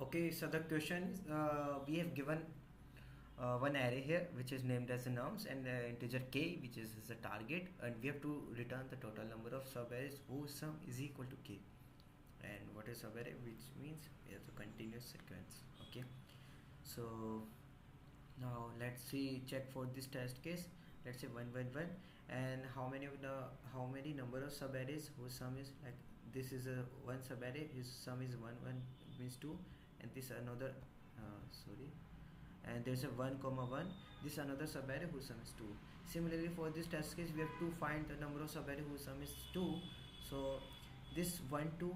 Okay, so the question is, we have given one array here which is named as the norms and integer k which is the target, and we have to return the total number of subarrays whose sum is equal to k. And what is subarray? Which means it's a continuous sequence. Okay, so now let's see, check for this test case. Let's say 1 1 1, and how many number of subarrays whose sum is like this is a one subarray, his sum is 1 1 means 2, and this another sorry, and there's a 1 comma 1, this another subarray whose sum is 2. Similarly, for this test case we have to find the number of subarray whose sum is 2. So this 1 2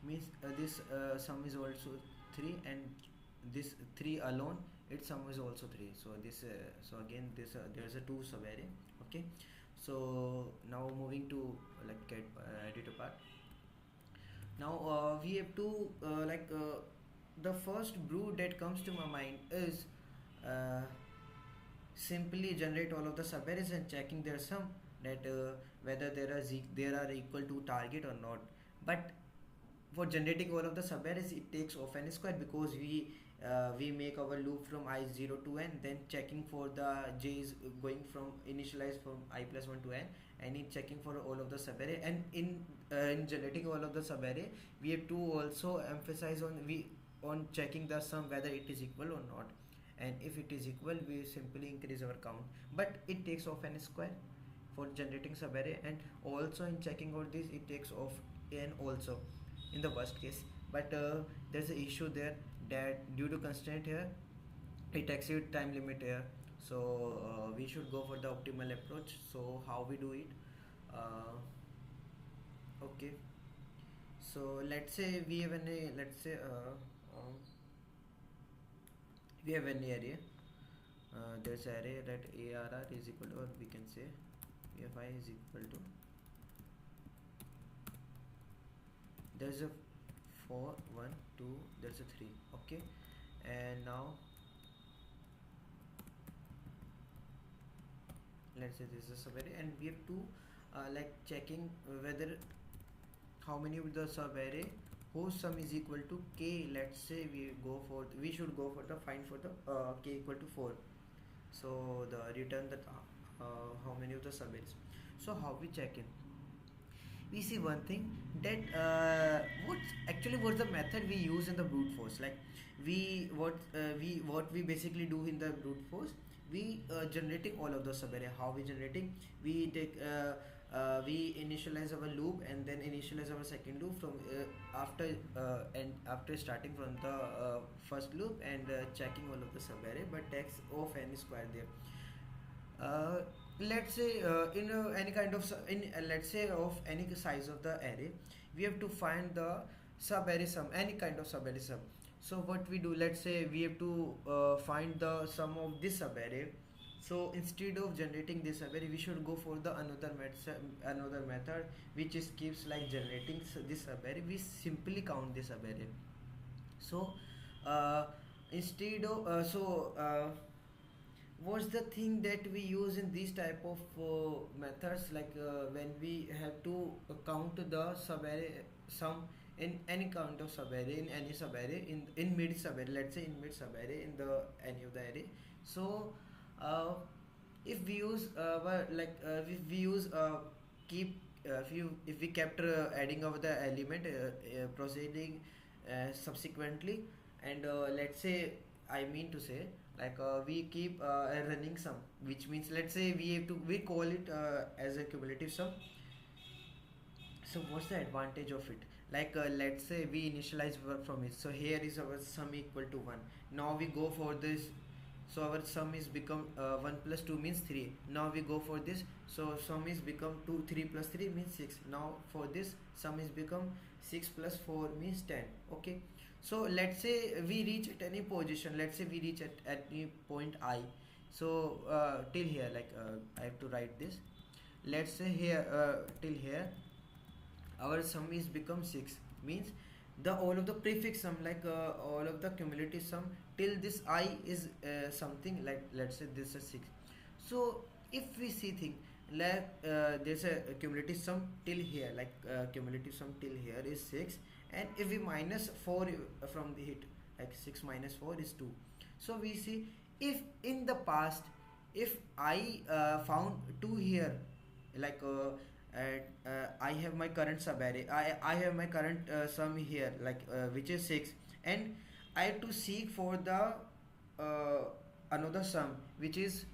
means this sum is also 3, and this 3 alone its sum is also 3. So this so again this there's a 2 subarray. Okay, so now moving to like get editor part. Now we have to the first brew that comes to my mind is uh, simply generate all of the subarrays and checking their sum, that whether there are equal to target or not. But for generating all of the subarrays it takes of n square, because we make our loop from I0 to n, then checking for the j is going from initialize from I plus 1 to n, and in checking for all of the subarray, and in generating all of the subarray we have to also emphasize on checking the sum whether it is equal or not, and if it is equal we simply increase our count, but it takes of n square for generating subarray, and also in checking all this it takes of n also in the worst case. But there's an issue there that due to constraint here it exceeds time limit here, so we should go for the optimal approach. So how we do it? uh, okay, so let's say we have an let's say we have an array. There's array that arr is equal to, or we can say fi is equal to, there's a 4 1 2, there's a 3. Okay, and now let's say this is a subarray, and we have to like checking whether how many of the subarray whose sum is equal to k. Let's say we should go for the find for the k equal to 4. So the return that how many of the subarrays. So how we check in? We see one thing, that what's the method we use in the brute force. Like what we basically do in the brute force, we generating all of the subarray. How we generating? We take we initialize our loop and then initialize our second loop from after starting from the first loop, and checking all of the subarray, but takes of n square there. Let's say in any kind of let's say of any size of the array, we have to find the subarray sum, any kind of subarray sum. So what we do, let's say we have to find the sum of this subarray. So instead of generating this subarray, we should go for the another method which is keeps like generating this subarray. We simply count this subarray. So uh, instead of what's the thing that we use in these type of methods, like when we have to count the subarray sum in any count of subarray, in any subarray, in mid subarray, let's say in mid subarray in the any of the array. So uh, if we use if we use keep if we kept adding of the element proceeding subsequently, and let's say, I mean to say, like we keep running sum, which means let's say we call it as a cumulative sum. So what's the advantage of it? Like let's say we initialize work from it, so here is our sum equal to 1. Now we go for this, so our sum is become 1 plus 2 means 3. Now we go for this, so sum is become 2 3 plus 3 means 6. Now for this sum is become 6 plus 4 means 10. Okay, so let's say we reach at any position, let's say we reach at any point I. So till here, like I have to write this. Let's say here till here our sum is become 6, means the all of the prefix sum, like all of the cumulative sum till this I is something like, let's say this is 6. So if we see thing like there's a cumulative sum till here, like cumulative sum till here is 6, and if we minus 4 from the hit, like 6 minus 4 is 2. So we see, if in the past, if I found 2 here, like I have my current subarray, I have my current sum here, like which is 6, and I have to seek for the uh, another sum which is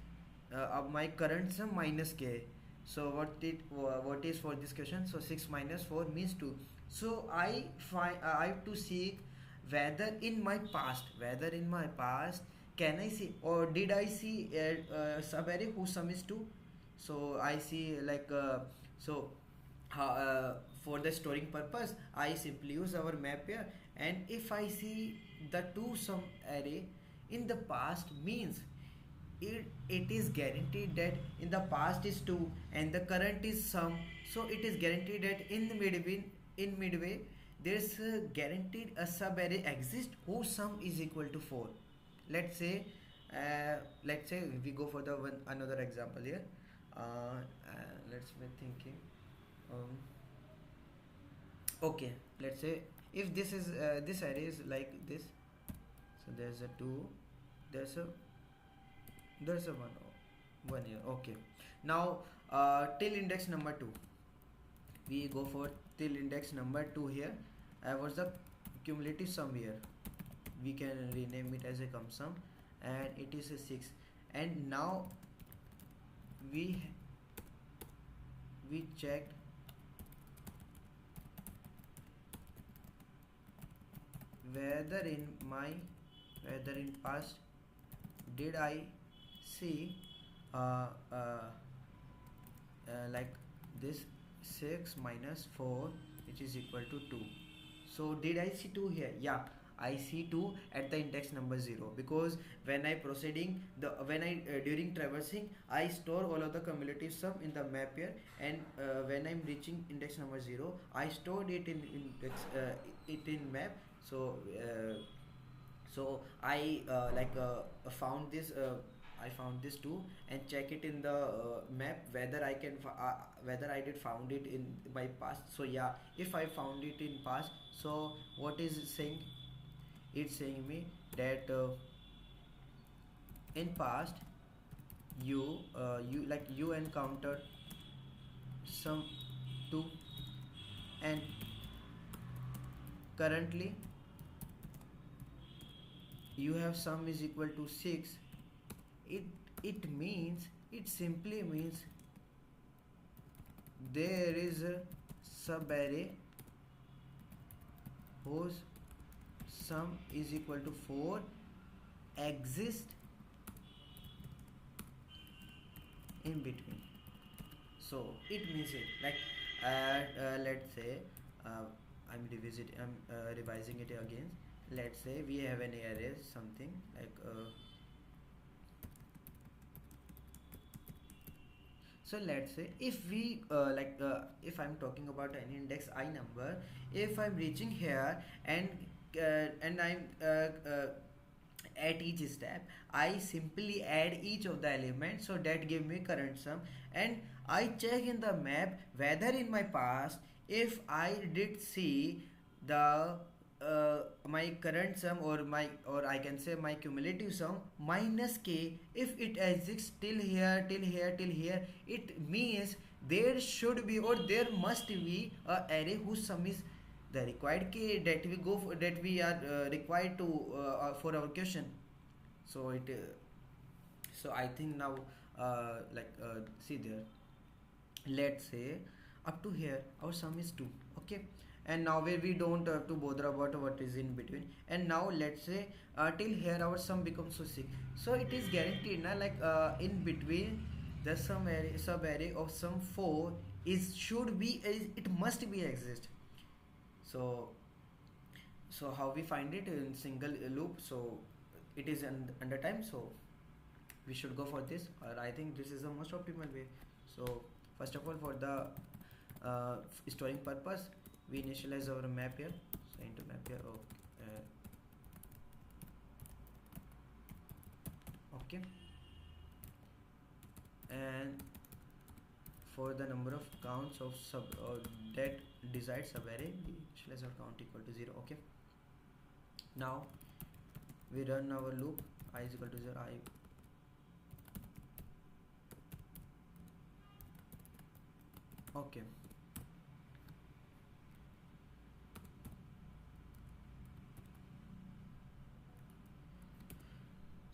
of my current sum minus k. So what is for this question? So 6 minus 4 means 2. So I have to seek whether in my past can I see, or did I see a subarray whose sum is 2. So I see, like so for the storing purpose I simply use our map here, and if I see the 2 sum array in the past, means it is guaranteed that in the past is 2 and the current is sum. So it is guaranteed that in midway there's a guaranteed a sub array exists whose sum is equal to 4. let's say let's say we go for the another example here. Let's be thinking. um, okay, let's say if this is this array is like this. So there's a 2, there's a there's a 1 here. Okay, now till index number 2, we go for till index number 2 here. What's the cumulative sum here? We can rename it as a cum sum, and it is a 6. And now we checked whether in past did I see like this 6 minus 4 which is equal to 2. So did I see 2 here? Yeah, I see 2 at the index number 0, because when I during traversing I store all of the cumulative sum in the map here, and when I'm reaching index number 0 I stored it in index map. So I found this I found this 2 and check it in the map whether whether I did found it in my past. So yeah, if I found it in past, so what is it saying? It's saying me that in past you encountered some 2, and currently you have sum is equal to 6. It simply means there is a subarray whose sum is equal to 4 exist in between. So it means it like let's say I'm revising it again. Let's say we have an array something like so let's say if we if I'm talking about an index I number, if I'm reaching here and I'm at each step I simply add each of the elements, so that give me current sum, and I check in the map whether in my past if I did see the my current sum or I can say my cumulative sum minus k. If it exists till here, it means there should be or there must be a array whose sum is the required k that we go for, that we are required to for our question. So it so I think now see there, let's say up to here our sum is 2. Okay, and now where we don't have to bother about what is in between, and now let's say till here our sum becomes so 6. So it is guaranteed na, like in between the sub array of sum 4 it must be exist. So how we find it in single loop? So it is under time, so we should go for this, or I think this is the most optimal way. So first of all, for the storing purpose, we initialize our map here. So into map here, okay, and for the number of counts of that decides subarray we initialize our count equal to 0. Okay, now we run our loop I is equal to 0. I okay,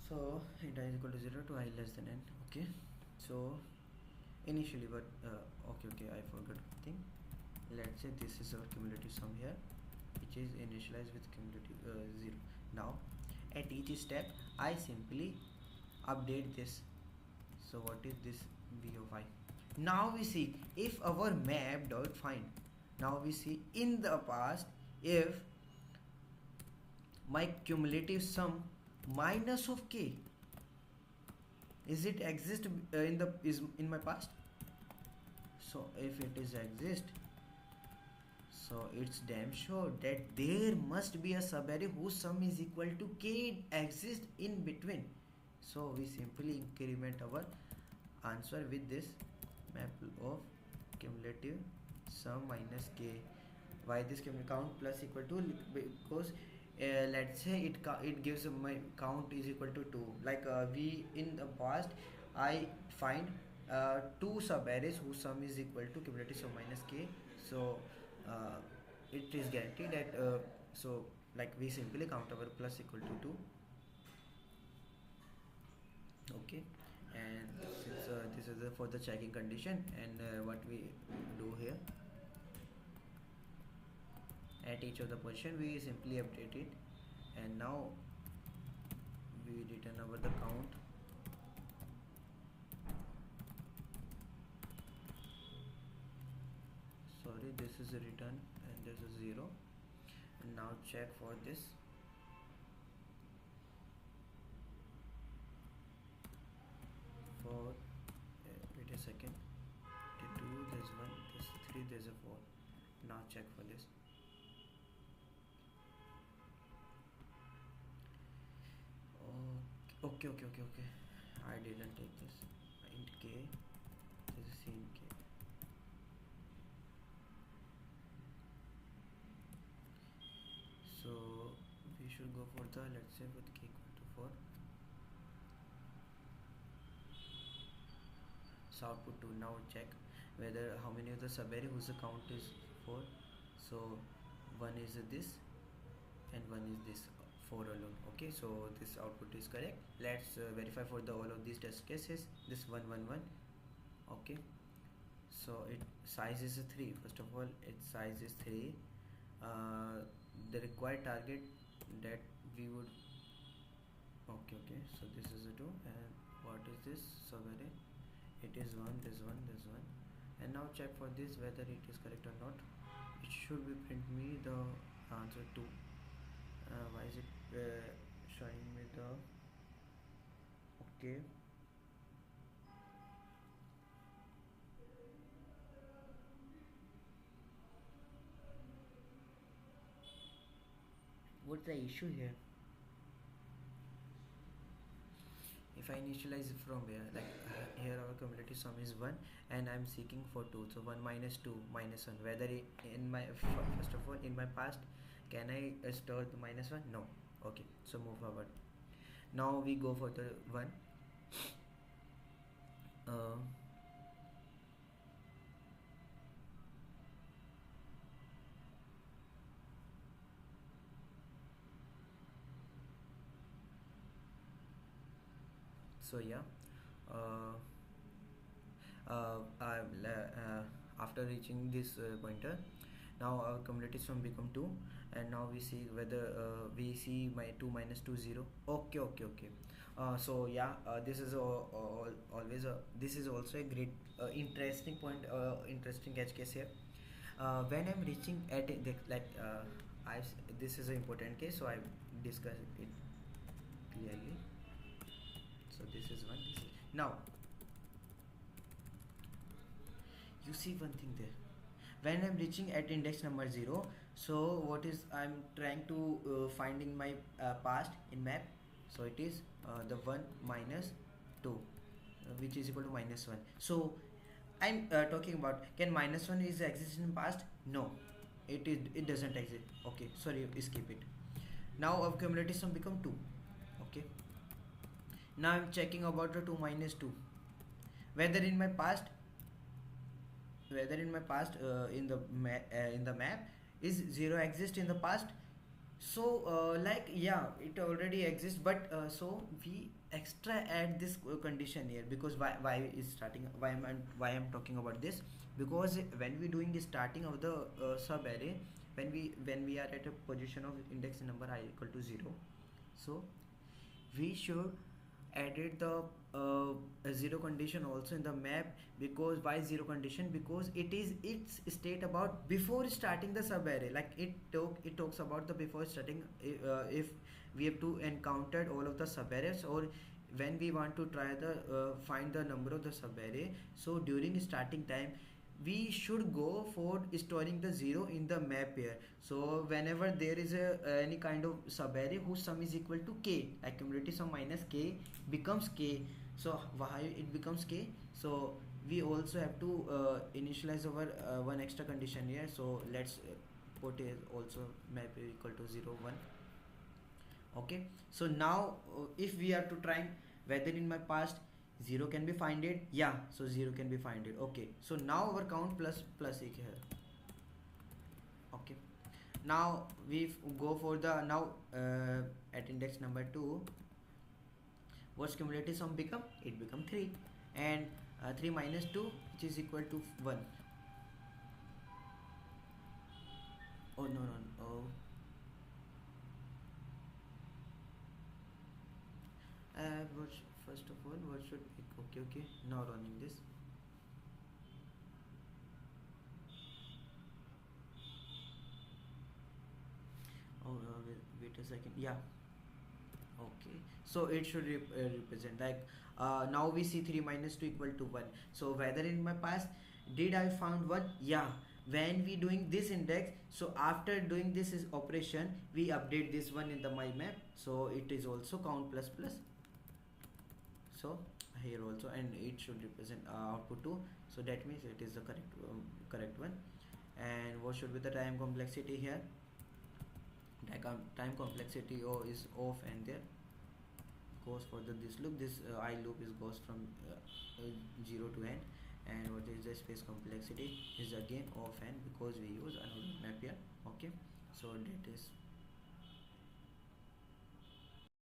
so int I is equal to 0 to I less than n. Okay, so initially but okay, I forgot one thing. Let's say this is our cumulative sum here, which is initialized with cumulative 0. Now at each step I simply update this. So what is this v of I? Now we see if our map dot find, now we see in the past if my cumulative sum minus of k, is it exist in the is in my past? So if it is exist, so it's damn sure that there must be a subarray whose sum is equal to k exist in between. So we simply increment our answer with this map of cumulative sum minus k. Why this count plus equal to? Because let's say it gives my count is equal to 2. Like we in the past I find two subarrays whose sum is equal to cumulative sum minus k. So it is guaranteed that so like we simply count our plus equal to 2. Okay, and since this is for the checking condition, and what we do here, at each of the position we simply update it, and now we return over the count. Sorry, this is a return and there's a 0, and now check for this. For wait a second, 2 there's 1, there's 3, there's a 4. Now check for this. Okay, I didn't take this int k, this is in k. So we should go for the, let's say with k equal to 4. So output 2. Now check whether how many of the subarray whose count is 4. So one is this and one is this 4 alone. Okay, so this output is correct. Let's verify for the all of these test cases. This 1 1 1. Okay, so it size is 3. First of all, its size is 3. The required target that we would, okay, so this is a 2, and what is this subarray? It is 1, this 1, this 1, and now check for this whether it is correct or not. It should be print me the answer 2. Why is it showing me the, okay, what's the issue here? If I initialize it from here, like here our cumulative sum is 1 and I'm seeking for 2, so 1 minus 2 minus 1, whether in my first of all in my past can I store the minus 1? No. Okay, so move forward. Now we go for the 1. So yeah, after reaching this pointer, now our cumulative sum become 2, and now we see whether we see my 2 minus 2 0. Okay. So yeah, this is always this is also a great interesting point, interesting edge case here. When I'm reaching at the, like this is an important case, so I discuss it clearly. So this is one. This is, now you see one thing there. When I'm reaching at index number 0, so what is I'm trying to find in my past in map. So it is the 1 minus 2, which is equal to minus 1. So I'm talking about, can minus 1 is exist in past? No, it doesn't exist. Okay, sorry, skip it. Now our cumulative sum become 2. Okay, now I'm checking about the 2 minus 2, whether in my past, in the map is 0 exist in the past. So like, yeah, it already exists, but so we extra add this condition here, because why is starting, why I'm talking about this, because when we doing the starting of the sub array, when we are at a position of index number I equal to 0, so we should added the zero condition also in the map. Because why zero condition? Because it is its state about before starting the sub array, like it talks about the before starting, if we have to encounter all of the sub arrays, or when we want to try the find the number of the sub array, so during starting time we should go for storing the zero in the map here. So whenever there is a any kind of subarray whose sum is equal to k, like cumulative sum minus k becomes k. So why it becomes k? So we also have to initialize our one extra condition here. So let's put it also map equal to 0 1. Okay, so now if we are to try whether in my past 0 can be finded, yeah, so 0 can be finded. Okay, so now our count plus ek here. Okay, now we go for the now at index number 2, what's cumulative sum become? It become 3, and 3 minus 2, which is equal to 1. Oh no, oh, what first of all, what should, okay, now running this. Oh, wait a second, yeah. Okay, so it should represent like, now we see 3 minus 2 equal to 1. So whether in my past did I found 1? Yeah, when we doing this index, so after doing this is operation, we update this one in the my map, so it is also count plus plus. So here also, and it should represent output 2, so that means it is the correct one. And what should be the time complexity here? Time complexity is off, and there goes for this loop, this I loop is goes from 0 to n. And what is the space complexity is again off n, because we use another map here. Okay, so that is